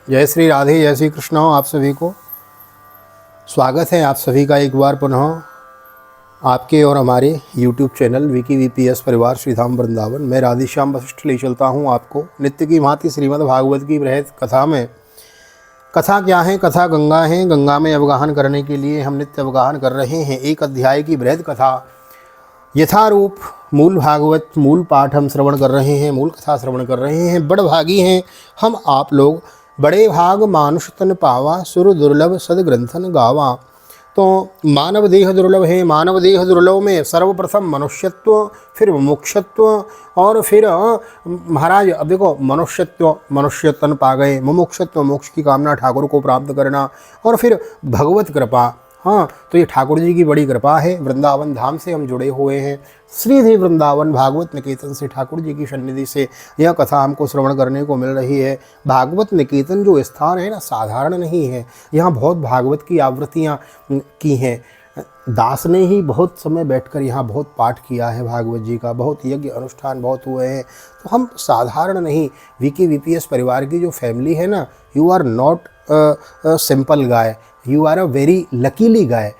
जय श्री राधे, जय श्री कृष्ण। आप सभी को स्वागत है। आप सभी का एक बार पुनः आपके और हमारे YouTube चैनल विकी वीपीएस परिवार श्रीधाम वृंदावन। मैं राधेश्याम वशिष्ठ ले चलता हूँ आपको नित्य की भांति श्रीमद् भागवत की बृहद कथा में। कथा क्या है? कथा गंगा है। गंगा में अवगाहन करने के लिए हम नित्य अवगाहन कर रहे हैं। एक अध्याय की बृहद कथा यथारूप मूल भागवत मूल पाठ हम श्रवण कर रहे हैं, मूल कथा श्रवण कर रहे हैं। बड़ भागी हैं हम आप लोग, बड़े भाग मानुष तन पावा, सुर दुर्लभ सदग्रंथन गावा। तो मानव देह दुर्लभ है। मानव देह दुर्लभ में सर्वप्रथम मनुष्यत्व, फिर मुमुक्षत्व और फिर महाराज अब देखो मनुष्यत्व, मनुष्य तन पा गए, मुमुक्षत्व मोक्ष की कामना ठाकुर को प्राप्त करना, और फिर भगवत कृपा। हाँ, तो ये ठाकुर जी की बड़ी कृपा है। वृंदावन धाम से हम जुड़े हुए हैं, श्रीधि वृंदावन भागवत निकेतन से, ठाकुर जी की सन्निधि से यह कथा हमको श्रवण करने को मिल रही है। भागवत निकेतन जो स्थान है ना, साधारण नहीं है। यहाँ बहुत भागवत की आवृत्तियाँ की हैं। दास ने ही बहुत समय बैठकर यहाँ बहुत पाठ किया है भागवत जी का, बहुत यज्ञ अनुष्ठान बहुत हुए हैं। तो हम साधारण नहीं, विकी वीपीएस परिवार की जो फैमिली है ना, you are not simple guy, you are a very luckily guy.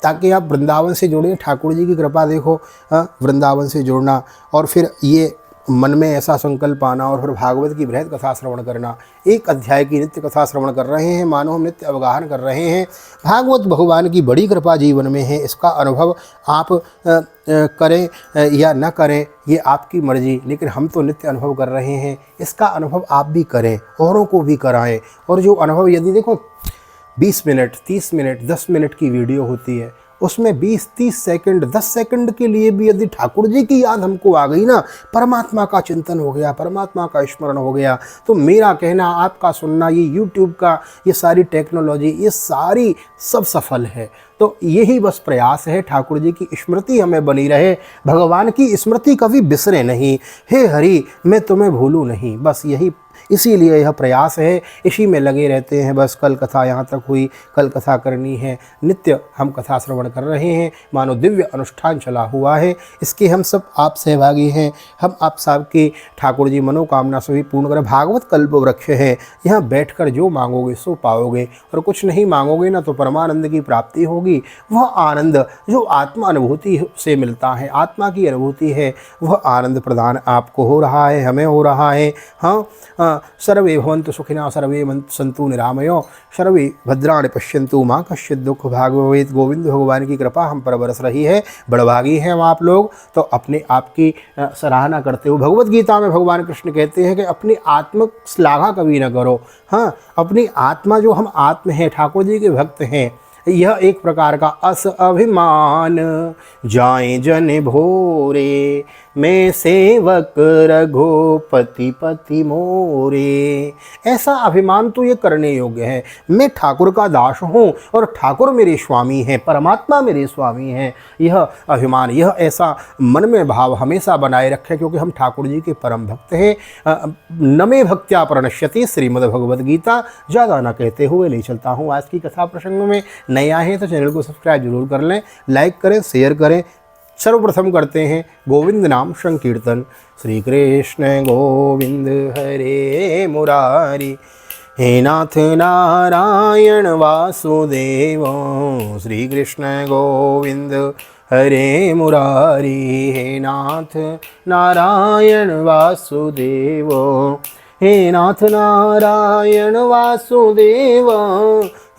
ताकि आप वृंदावन से जुड़े, ठाकुर जी की कृपा देखो, वृंदावन से जुड़ना और फिर ये मन में ऐसा संकल्प आना और फिर भागवत की बृहद कथा श्रवण करना। एक अध्याय की नित्य कथा श्रवण कर रहे हैं, मानो हम नित्य अवगाहन कर रहे हैं। भागवत भगवान की बड़ी कृपा जीवन में है। इसका अनुभव आप करें या न करें ये आपकी मर्जी, लेकिन हम तो नित्य अनुभव कर रहे हैं। इसका अनुभव आप भी करें, औरों को भी कराएं। और जो अनुभव यदि देखो 20 मिनट 30 मिनट 10 मिनट की वीडियो होती है, उसमें 20-30 सेकंड 10 सेकंड के लिए भी यदि ठाकुर जी की याद हमको आ गई ना, परमात्मा का चिंतन हो गया, परमात्मा का स्मरण हो गया, तो मेरा कहना, आपका सुनना, ये यूट्यूब का ये सारी टेक्नोलॉजी, ये सारी सब सफल है। तो यही बस प्रयास है, ठाकुर जी की स्मृति हमें बनी रहे, भगवान की स्मृति कभी बिसरे नहीं। हे हरि मैं तुम्हें भूलूँ नहीं, बस यही, इसीलिए यह प्रयास है, इसी में लगे रहते हैं। बस कल कथा यहाँ तक हुई, कल कथा करनी है। नित्य हम कथा श्रवण कर रहे हैं, मानो दिव्य अनुष्ठान चला हुआ है। इसके हम सब आप सहभागी हैं। हम आप सबकी ठाकुर जी मनोकामना सभी पूर्ण करें। भागवत कल्प वृक्ष है, यहाँ बैठकर जो मांगोगे सो पाओगे, और कुछ नहीं मांगोगे ना तो परमानंद की प्राप्ति होगी। वह आनंद जो आत्मा अनुभूति से मिलता है, आत्मा की अनुभूति है, वह आनंद प्रदान आपको हो रहा है, हमें हो रहा है। हाँ, सर्वे भवन्तु सुखिनः, सर्वे सन्तु निरामयो, सर्वे भद्राणि पश्यन्तु मा कश्चित् दुःख भाग् भवेत्। गोविंद भगवान की कृपा हम पर बरस रही है। बड़भागी हैं हम आप लोग। तो अपने आप की सराहना करते हो। भगवत गीता में भगवान कृष्ण कहते हैं कि अपनी आत्म श्लाघा कभी न करो। हाँ, अपनी आत्मा जो हम आत्म हैं, ठाकुर जी के भक्त हैं, यह एक प्रकार का अस अभिमान। जाए जन भोरे मैं सेवक रघुपति पति मोरे। ऐसा अभिमान तो ये करने योग्य है। मैं ठाकुर का दास हूँ और ठाकुर मेरे स्वामी हैं, परमात्मा मेरे स्वामी हैं। यह अभिमान, यह ऐसा मन में भाव हमेशा बनाए रखें, क्योंकि हम ठाकुर जी के परम भक्त हैं। नमे भक्त्या प्रणश्यति, श्रीमद् भगवद गीता। ज़्यादा न कहते हुए ले चलता हूँ आज की कथा प्रसंग में। नया है तो चैनल को सब्सक्राइब जरूर कर लें, लाइक करें, शेयर करें। सर्वप्रथम करते हैं गोविंद नाम संकीर्तन। श्री कृष्ण गोविंद हरे मुरारी, हे नाथ नारायण वासुदेव। श्री कृष्ण गोविंद हरे मुरारी, हे नाथ नारायण वासुदेव, हे नाथ नारायण वासुदेव,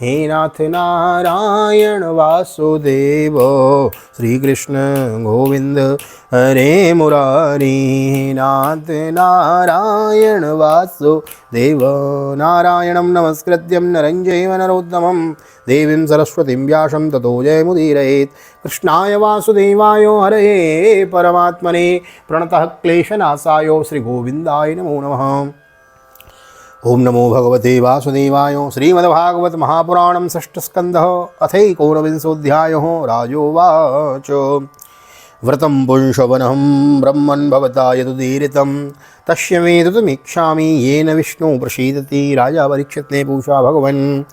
हे नाथ नारायण वासुदेव। श्री कृष्ण गोविंद हरे मुरारी, हे नाथ नारायण वासुदेव। नारायणं नमस्कृत्यं नरं चैव नरोत्तमं, देवीं सरस्वतीं व्यासं ततो जयमुदीरयेत्। कृष्णाय वासुदेवाय हरये परमात्मने प्रणतः क्लेशनाशाय श्रीगोविन्दाय नमो नमः। ओम नमो भगवते वासुदेवाय। श्रीमद्भागवत महापुराणं षष्ठस्कन्धः अथैकोनविंशोऽध्यायः। राजोवाच व्रतं पुंसवनहं ब्रह्मन् भवता यदुदीरितं, तस्य मे ततमीक्षामि येन विष्णु प्रसीदति। राजा परीक्षित ने पूछा, भगवान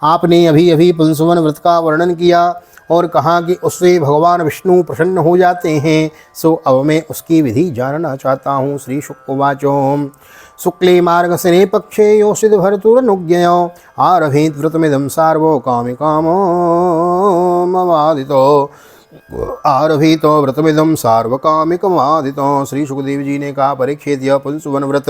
आपने अभी अभी पुंसवन व्रत का वर्णन किया और कहा कि उससे भगवान विष्णु प्रसन्न हो जाते हैं। सो अब मैं उसकी विधि जानना चाहता हूँ। श्री शुक उवाचो शुक्ले मार्गशने पक्षे योषित भर्तुरनुज्ञया आरभेत व्रतमिदं सार्वो कामिकामवादितो आरभीतो व्रतमिदं सार्वकामिकमादितो। श्री सुखदेव जी ने कहा, परीक्षित, यह पुंसवन व्रत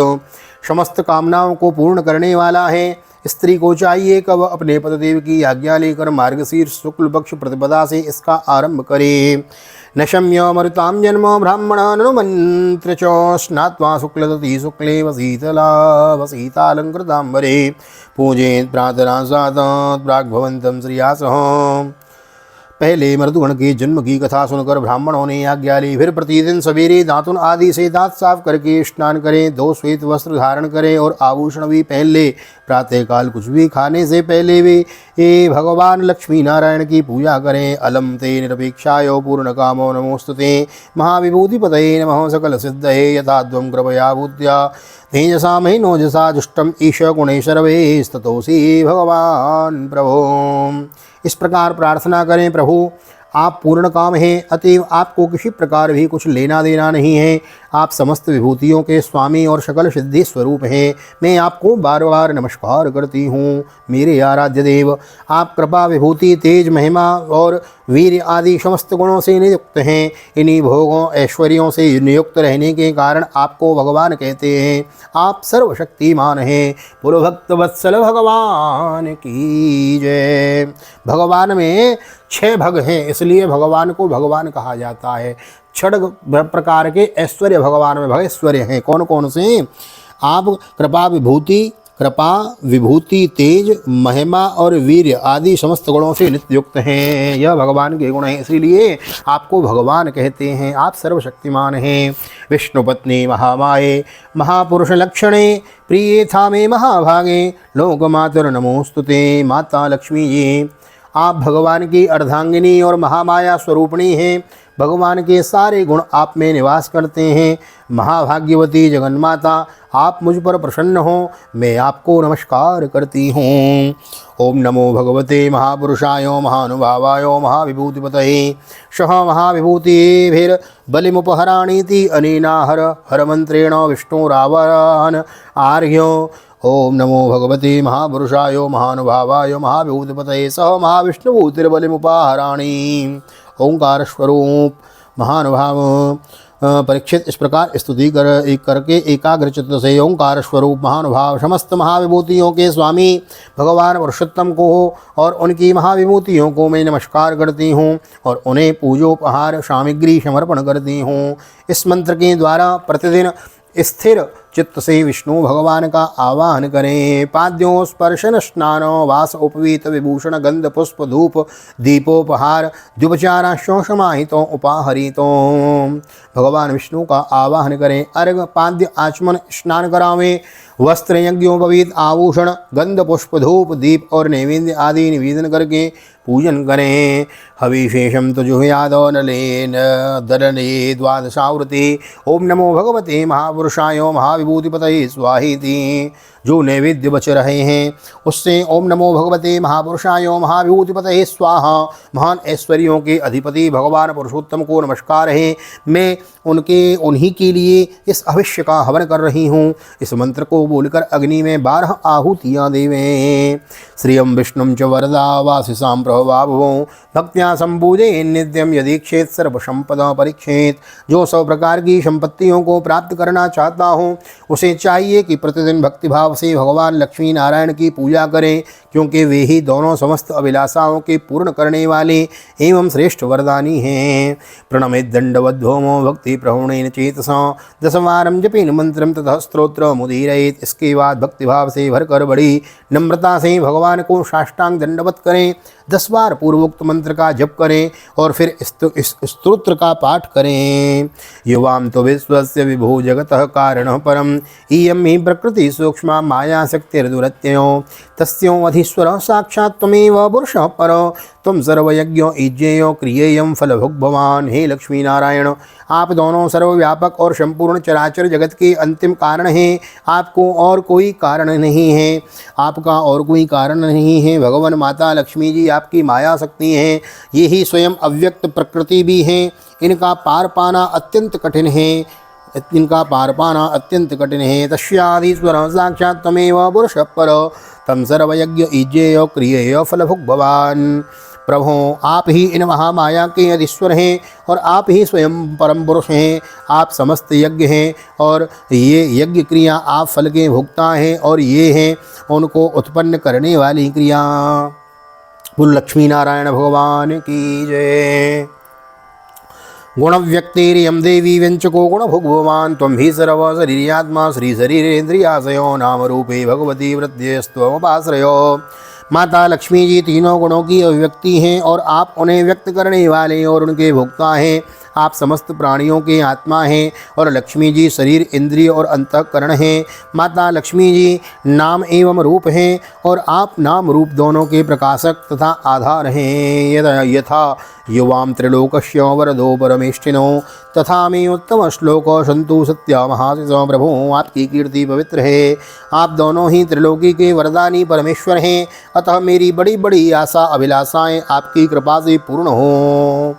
समस्त कामनाओं को पूर्ण करने वाला है। स्त्री को चाहिए कि वह अपने पतिदेव की आज्ञा लेकर मार्गशीर्ष शुक्ल पक्ष प्रतिपदा से इसका आरंभ करे। न शम्य मरुतां जन्म ब्राह्मणानुमन्त्र च स्नात्वा शुक्लदति शुक्ले वसीतालंकृतांबरे पूजेत प्रार्थना साधत प्राग्भवन्तं श्रियासः। पहले मर्दुगण के जन्म की कथा सुनकर ब्राह्मणों ने आज्ञा ली। फिर प्रतिदिन सवेरे दातुन आदि से दांत साफ करके स्नान करें, 2 श्वेत वस्त्र धारण करें और आभूषण भी पहन ले। प्रातःकाल कुछ भी खाने से पहले वे भगवान लक्ष्मी नारायण की पूजा करें। अलम ते निरपेक्षायो पूर्ण कामो नमोस्तुते महाविभूति पतये नमः सकल सिद्धये यथाद्वं कृपया भूत्या तेजसा महीनोजसा जुष्टम ईश गुणेश्वरवे स्ततोषि भगवान प्रभो। इस प्रकार प्रार्थना करें, प्रभु आप पूर्ण काम हैं, अतएव आपको किसी प्रकार भी कुछ लेना देना नहीं है। आप समस्त विभूतियों के स्वामी और सकल सिद्धि स्वरूप हैं। मैं आपको बार बार नमस्कार करती हूँ। मेरे आराध्य देव, आप कृपा, विभूति, तेज, महिमा और वीर आदि समस्त गुणों से नियुक्त हैं। इन्हीं भोगों ऐश्वर्यों से नियुक्त रहने के कारण आपको भगवान कहते हैं। आप सर्वशक्तिमान हैं। बोलो भक्त वत्सल भगवान की जय। भगवान में 6 भग हैं, इसलिए भगवान को भगवान कहा जाता है। 6 प्रकार के ऐश्वर्य भगवान में भगैश्वर्य हैं। कौन कौन से? आप कृपा, विभूति, तेज, महिमा और वीर्य आदि समस्त गुणों से नित्य युक्त हैं। यह भगवान के गुण हैं, इसीलिए आपको भगवान कहते हैं। आप सर्वशक्तिमान हैं। विष्णुपत्नी महामाये महापुरुष लक्षणे प्रिये था मे महाभागे लोकमातुर नमोस्तुते माता लक्ष्मी जी। आप भगवान की अर्धांगिनी और महामाया स्वरूपिणी हैं। भगवान के सारे गुण आप में निवास करते हैं। महाभाग्यवती जगन्माता, आप मुझ पर प्रसन्न हो, मैं आपको नमस्कार करती हूँ। ओम नमो भगवते महापुरुषाय महानुभावाय महाविभूतिपतये सह महाविभूतिभिर्बलिमुपहराणीति अनेना हर मंत्रेण विष्णुरावरान् आर्यो। ओम नमो भगवते महापुरुषाय महानुभावाय महाविभूतिपतये सह महाविष्णुभूतिर्बलिमुपहराणि। ओंकार स्वरूप महानुभाव परीक्षित, इस प्रकार स्तुति करके एकाग्र चित्त से ओंकार स्वरूप महानुभाव समस्त महाविभूतियों के स्वामी भगवान पुरुषोत्तम को और उनकी महाविभूतियों को मैं नमस्कार करती हूँ और उन्हें पूजोपहार सामग्री समर्पण करती हूँ। इस मंत्र के द्वारा प्रतिदिन स्थिर चित्त से विष्णु भगवान का आवाहन करें। पाद्यों स्पर्शन स्नानो वास उपवीत विभूषण गंध पुष्प धूप दीपोपहार द्युपचाराश्यों समाहितों उपाहरितों। भगवान विष्णु का आवाहन करें। अर्घ पाद्य आचमन स्नान करावें। वस्त्र यज्ञोपवीत आभूषण गंध पुष्प धूप दीप और नैवेद्य आदि निवेदन करके पूजन करें। हविशेषम तो जुहुयादो नलेन दरने द्वादशावृति। ओम नमो भगवते महापुरुषाय महाविभूतिपतये स्वाहेति। जो नैवेद्य बच रहे हैं उससे ओम नमो भगवते महापुरुषाय महाविभूतिपतये स्वाहा। महान ऐश्वर्यों के अधिपति भगवान पुरुषोत्तम को नमस्कार है। मैं उन्हीं के लिए इस अभिष्य का हवन कर रही हूँ। इस मंत्र को बोलकर अग्नि में 12 आहुतियाँ देवें। श्रियं विष्णुं च वरदा वासिसां प्रभवाभवो भक्त्या संपूजे नित्यम यदीक्षेत सर्वसंपदा परीक्षेत। जो 100 प्रकार की संपत्तियों को प्राप्त करना चाहता हूँ उसे चाहिए कि प्रतिदिन भक्तिभाव से भगवान लक्ष्मी नारायण की पूजा करें, क्योंकि वे ही दोनों समस्त अभिलाषाओं के पूर्ण करने वाले एवं श्रेष्ठ वरदानी हैं। प्रणमित दंडवद्धोमो भक्ति प्रहुणेन चेतसा 10 वारं जपेन मंत्रम ततः स्तोत्र मुदीरयेत्। इसके बाद भक्तिभाव से भरकर बड़ी नम्रता से भगवान को साष्टांग दंडवत करें। 10 बार पूर्वोक्त मंत्र का जप करें और फिर इस स्तोत्र का पाठ करें। युवाम तो विश्वस्य विभो जगतः कारण पर परम इयं हि प्रकृति सूक्ष्मा माया शक्तिर्दुरत्ययो तस्यों अधीश्वर साक्षात् त्वमेव पुरुषः परो तुम सर्वयज्ञो ईज्ञेयो क्रियेयं फलभुग् भवान। हे लक्ष्मी नारायण, आप दोनों सर्वव्यापक और संपूर्ण चराचर जगत के अंतिम कारण हैं। आपको और कोई कारण नहीं है, आपका और कोई कारण नहीं है। भगवान माता लक्ष्मी जी आपकी माया शक्ति हैं। ये ही स्वयं अव्यक्त प्रकृति भी हैं। इनका पार पाना अत्यंत कठिन है, तस्याधीश्वर साक्षात् त्वमेव पुरुषः परो तम सर्वयज्ञ ईज्ञेय क्रियेय फलभुग् भवान। प्रभु, आप ही इन महामाया के अधीश्वर हैं और आप ही स्वयं परम पुरुष हैं। आप समस्त यज्ञ हैं और ये यज्ञ क्रिया आप फल के भोक्ता हैं और ये हैं उनको उत्पन्न करने वाली क्रिया। बोल लक्ष्मी नारायण भगवान की जय। गुण व्यक्तिरियं देवी व्यंचको गुण भगवान त्वं ही सर्व शरीरात्मा श्री शरीरेन्द्रियाशयो नाम रूपे भगवती वृद्धिस्त्वमुपाश्रयो। माता लक्ष्मी जी तीनों गुणों की अभिव्यक्ति हैं और आप उन्हें व्यक्त करने वाले और उनके भोक्ता हैं। आप समस्त प्राणियों के आत्मा हैं और लक्ष्मी जी शरीर, इंद्रिय और अंतःकरण हैं। माता लक्ष्मी जी नाम एवं रूप हैं और आप नाम रूप दोनों के प्रकाशक तथा आधार हैं। यथा युवां त्रिलोकस्य वरदो परमेष्ठिनो तथा मे उत्तम श्लोक संतु सत्या महाशिषो। प्रभु, आपकी कीर्ति पवित्र है। आप दोनों ही त्रिलोकी के वरदानी परमेश्वर हैं, अतः मेरी बड़ी बड़ी आशा अभिलाषाएं आपकी कृपा से पूर्ण हों।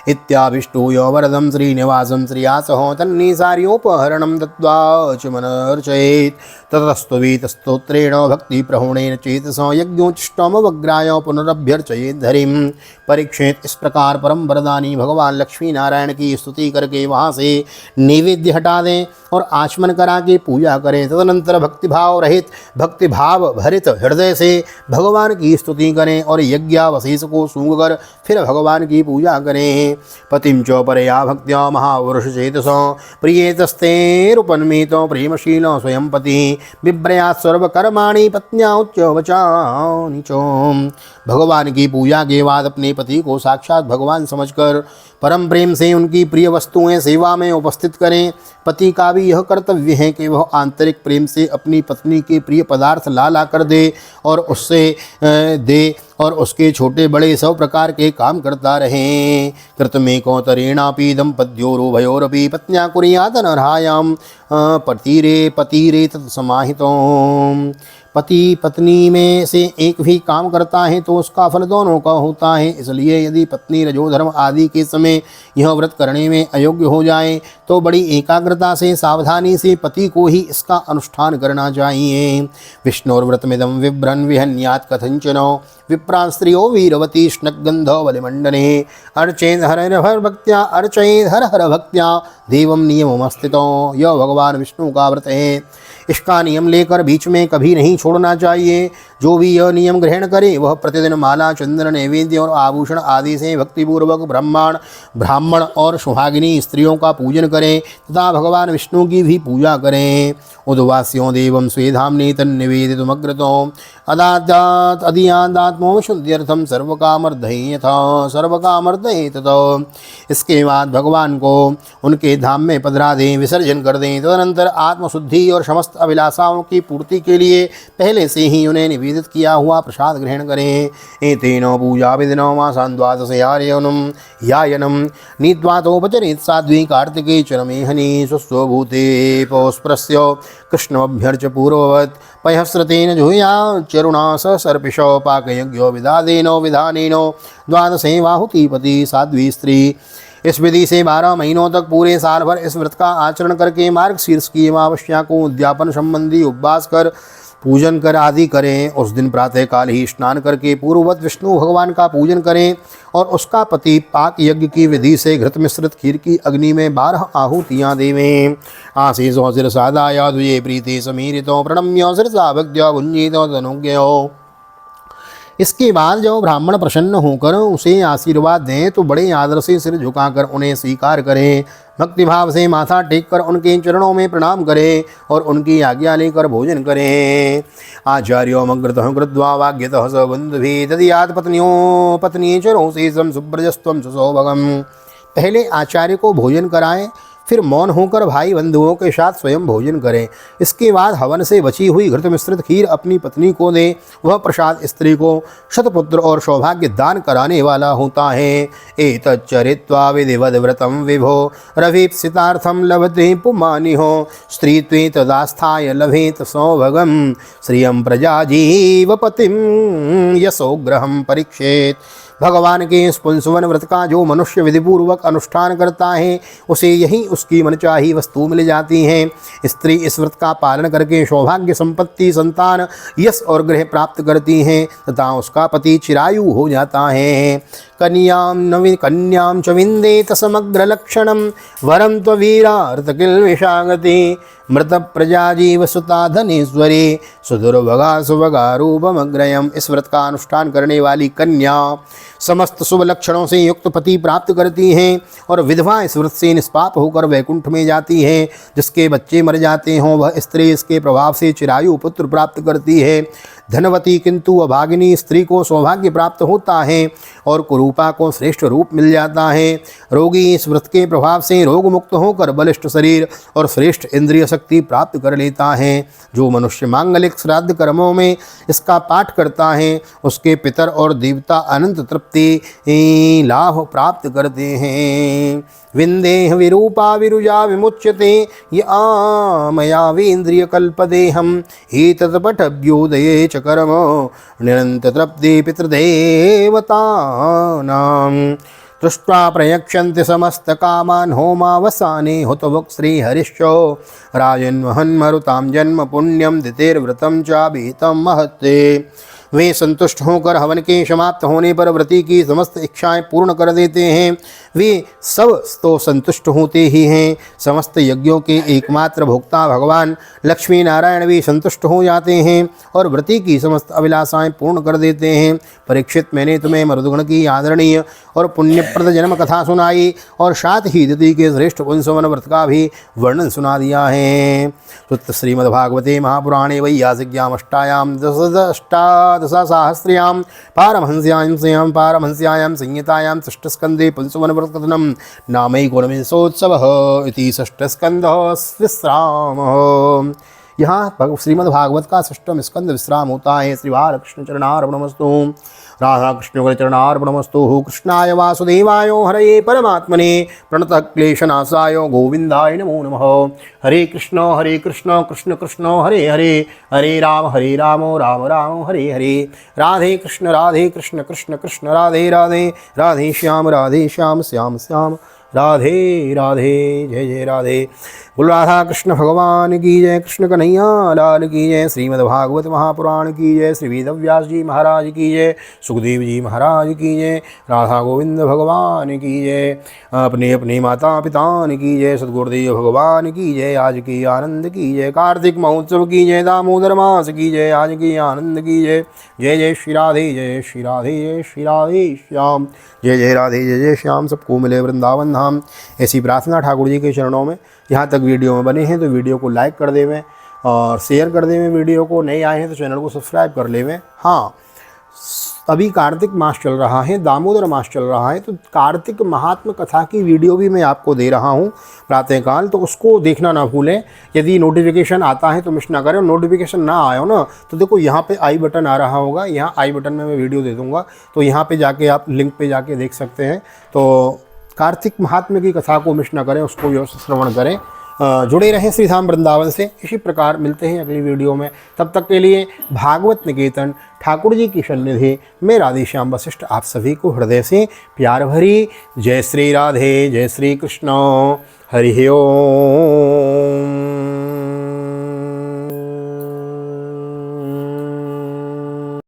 इत्याभिष्टूय वरदं श्रीनिवासं श्रियासहो तन्निसार्योपहरणं दत्त्वा च मनर्चयेत् ततस्त्ववीतस्तोत्रेण भक्तिप्रहूणेन चेतसो यज्ञोच्छिष्टमवग्राय पुनरभ्यर्चयेत् हरिं परीक्षेत। इस प्रकार परम वरदानी भगवान लक्ष्मी नारायण की स्तुति करके वहाँ से नैवेद्य हटा दें और आचमन करा के पूजा करें। तदनंतर भक्तिभाव भरित हृदय से भगवान की स्तुति करें और यज्ञावशेष को सूंघकर फिर भगवान की पूजा करें। पतिं च परया भक्त्या महापुरुष चेतसो प्रियेतस्तेरुपन्मीतो प्रेमशीलो स्वयं पति बिभ्रयात् सर्वकर्माणि पत्न्या उच्चवचानि च। भगवान की पूजा के बाद अपने पति को साक्षात भगवान समझकर परम प्रेम से उनकी प्रिय वस्तुएं सेवा में उपस्थित करें। पति का भी यह कर्तव्य है कि वह आंतरिक प्रेम से अपनी पत्नी के प्रिय पदार्थ ला कर दे और उसके छोटे बड़े सब प्रकार के काम करता रहें। कृतमेको तरेणापि दंपत्योरुभयोरपि पत्न्या कुर्यात् नरहायां पतिरे तत्समाहितो। पति पत्नी में से एक भी काम करता है तो उसका फल दोनों का होता है। इसलिए यदि पत्नी रजोधर्म आदि के समय यह व्रत करने में अयोग्य हो जाए तो बड़ी एकाग्रता से सावधानी से पति को ही इसका अनुष्ठान करना चाहिए। विष्णुर्व्रतमिदं विभ्रन् विहन्यात् कथंचनो विप्रां स्त्रियो वीरवती स्नग्गन्धो बलिमण्डने अर्चेद हर भक्त्या देवं नियममस्थितो। यह भगवान विष्णु का व्रत है, इसका नियम लेकर बीच में कभी नहीं छोड़ना चाहिए। जो भी यह नियम ग्रहण करे वह प्रतिदिन माला, चंदन, नैवेद्य और आभूषण आदि से भक्तिपूर्वक ब्राह्मण और सुहागिनी स्त्रियों का पूजन करें तथा भगवान विष्णु की भी पूजा करें। उद्वास्यों देवं स्वेधाम्नि तन्निवेदितुमग्रतो अदियादात्मो शुद्ध्यर्थम सर्वकामर्दये ततो। इसके बाद भगवान को उनके धाम में पधरा दें, विसर्जन कर दें। तदनंतर आत्मशुद्धि और समस्त अभिलाषाओं की पूर्ति के लिए पहले से ही उन्हें निवेदित किया हुआ प्रसाद ग्रहण करें। एतेनो पूजा विधिनो मासान् द्वादशयायनं नीत्वातोपचरेत् साध्वी कार्तिके चरमेहनि स्वस्वभूते पौस्पृश्य कृष्णमभ्यर्च पूर्ववत् पयःस्रतेन जुहुयाच्चरुणा स सर्पिषो पाकयज्ञो विधानेनो द्वादशे वाहुतिपति साध्वी स्त्री। इस विधि से 12 महीनों तक पूरे साल भर इस व्रत का आचरण करके मार्गशीर्ष की अमावस्या को उद्यापन संबंधी उपवास कर पूजन कर आदि करें। उस दिन प्रातःकाल ही स्नान करके पूर्ववत विष्णु भगवान का पूजन करें और उसका पति पाक यज्ञ की विधि से घृत मिश्रित खीर की अग्नि में 12 आहुतियाँ देवें। आशीषो शिरसादाय द्विजे प्रीति समीरितो प्रणम्यो शिरसा भक्त्या गुंजितो तनुज्ञो। इसके बाद जब ब्राह्मण प्रसन्न होकर उसे आशीर्वाद दें तो बड़े आदर से सिर झुकाकर उन्हें स्वीकार करें। भक्तिभाव से माथा टेक कर उनके चरणों में प्रणाम करें और उनकी आज्ञा लेकर भोजन करें। आचार्योमग्रतः कृत्वा वाग्यतः स बन्धुभिः तदीयात् पत्नी चरों से सुब्रजस्त्वं सुसौभगम्। पहले आचार्य को भोजन कराएं, फिर मौन होकर भाई बंधुओं के साथ स्वयं भोजन करें। इसके बाद हवन से बची हुई घृत मिश्रित खीर अपनी पत्नी को दें। वह प्रसाद स्त्री को शतपुत्र और सौभाग्य दान कराने वाला होता है। एतच्चरित्वा विधिवद व्रतम विभो रवीप्सितार्थम लभते पुमानिहो स्त्रीत्वे तदास्थाय लभेत सौभगम श्रियं प्रजा जीवपतिम यशोग्रहम परीक्षेत। भगवान के इस पुंसवन व्रत का जो मनुष्य विधिपूर्वक अनुष्ठान करता है उसे यही उसकी मनचाही वस्तु मिल जाती है। स्त्री इस व्रत का पालन करके सौभाग्य, संपत्ति, संतान, यश और गृह प्राप्त करती है तथा उसका पति चिरायु हो जाता है। कन्यां च विन्देत समग्र लक्षणं वरं त्ववीरार्तकिल्विषागते मृत प्रजा जीव सुता धनेश्वरी सुदुर्भगा सुभगा रूपमग्रयम्। इस व्रत का अनुष्ठान करने वाली कन्या समस्त शुभ लक्षणों से युक्त पति प्राप्त करती हैं और विधवा इस व्रत से निष्पाप होकर वैकुंठ में जाती है। जिसके बच्चे मर जाते हों वह स्त्री इसके प्रभाव से चिरायु पुत्र प्राप्त करती है। धनवती किंतु अभागिनी स्त्री को सौभाग्य प्राप्त होता है और कुरूपा को श्रेष्ठ रूप मिल जाता है। रोगी इस व्रत के प्रभाव से रोग मुक्त होकर बलिष्ठ शरीर और श्रेष्ठ इंद्रिय शक्ति प्राप्त कर लेता है। जो मनुष्य मांगलिक श्राद्ध कर्मों में इसका पाठ करता है उसके पितर और देवता अनंत तृप्ति लाभ प्राप्त करते हैं। विंदेह विरूपा विरुजा विमुच्यते या मया वेन्द्रिय कल्पदेहम एतत्पठभ्युदये च कर्म निरंत तृप्ति पितृदेवतानां दृष्ट्वा प्रयक्षन्ति समस्त कामान् होमावसाने हुतभुक् श्रीहरिश्चो राजन्वहन्मरुतां जन्म पुण्यम दितेर्व्रतं चाभिहितं महत्ते। वे संतुष्ट होकर हवन के समाप्त होने पर व्रती की समस्त इच्छाएं पूर्ण कर देते हैं। वे सब तो संतुष्ट होते ही हैं, समस्त यज्ञों के एकमात्र भोक्ता भगवान लक्ष्मी नारायण भी संतुष्ट हो जाते हैं और व्रती की समस्त अभिलाषाएं पूर्ण कर देते हैं। परीक्षित, मैंने तुम्हें मरुदगण की आदरणीय और पुण्यप्रद जन्म कथा सुनाई और साथ ही दिति के श्रेष्ठ पुंसवन व्रत का भी वर्णन सुना दिया है। सुत श्रीमद्भागवते महापुराणे वैयासिक्याम अष्टायाम दशसहस्र्यां पारमहंस्यां संहितायां षष्ठस्कन्धे पुंसवन व्रत कथनं नामैकोनविंशोत्सवः इति षष्ठस्कन्धः विश्रामः। यहाँ श्रीमद्भागवत का षष्ठम स्कंद विश्राम होता है। श्री बालकृष्ण चरणार्पणमस्तु। राधा कृष्ण चरणार्पणमस्तु। कृष्णाय वासुदेवाय हरये परमात्मने प्रणतः क्लेशनाशाय गोविंदाय नमो नमः। हरे कृष्ण कृष्ण कृष्ण हरे हरे, हरे राम राम राम हरे हरे। राधे कृष्ण कृष्ण कृष्ण राधे राधे, राधे श्याम श्याम श्याम राधे राधे। जय जय राधे। बोल राधा कृष्ण भगवान की जय, कृष्ण कन्हैया लाल की जय। श्रीमद्भागवत महापुराण की जय। श्री वेदव्यास जी महाराज की जय। सुखदेव जी महाराज की जय। राधा गोविंद भगवान की जय। अपने अपने माता पिता की जय। सद्गुरुदेव भगवान की जय। आज की आनंद की जय। कार्तिक महोत्सव की जय। दामोदर मास की जय। आज की आनंद की जय। जय जय श्री राधे, जय श्री राधे, जय श्री राधे श्याम। जय जय राधे, जय जय श्याम। सबको मिले वृंदावन धाम। ऐसी प्रार्थना ठाकुर जी के चरणों में। यहाँ तक वीडियो में बने हैं तो वीडियो को लाइक कर देवें और शेयर कर देवें। वीडियो को नए आए हैं तो चैनल को सब्सक्राइब कर लेवें। हाँ, अभी कार्तिक मास चल रहा है, दामोदर मास चल रहा है, तो कार्तिक महात्म कथा की वीडियो भी मैं आपको दे रहा हूँ प्रातःकाल, तो उसको देखना ना भूलें। यदि नोटिफिकेशन आता है तो मिस ना करें। नोटिफिकेशन ना आया ना तो देखो यहाँ पे आई बटन आ रहा होगा, यहाँ आई बटन में मैं वीडियो दे दूँगा, तो यहाँ पे जाके आप लिंक पे जाके देख सकते हैं। तो कार्तिक महात्म्य की कथा को मिस ना करें, उसको भी श्रवण करें। जुड़े रहें श्री धाम वृंदावन से। इसी प्रकार मिलते हैं अगली वीडियो में। तब तक के लिए भागवत निकेतन ठाकुर जी की सन्निधि में राधेश्याम वशिष्ठ आप सभी को हृदय से प्यार भरी जय श्री राधे, जय श्री कृष्ण। हरि ओम।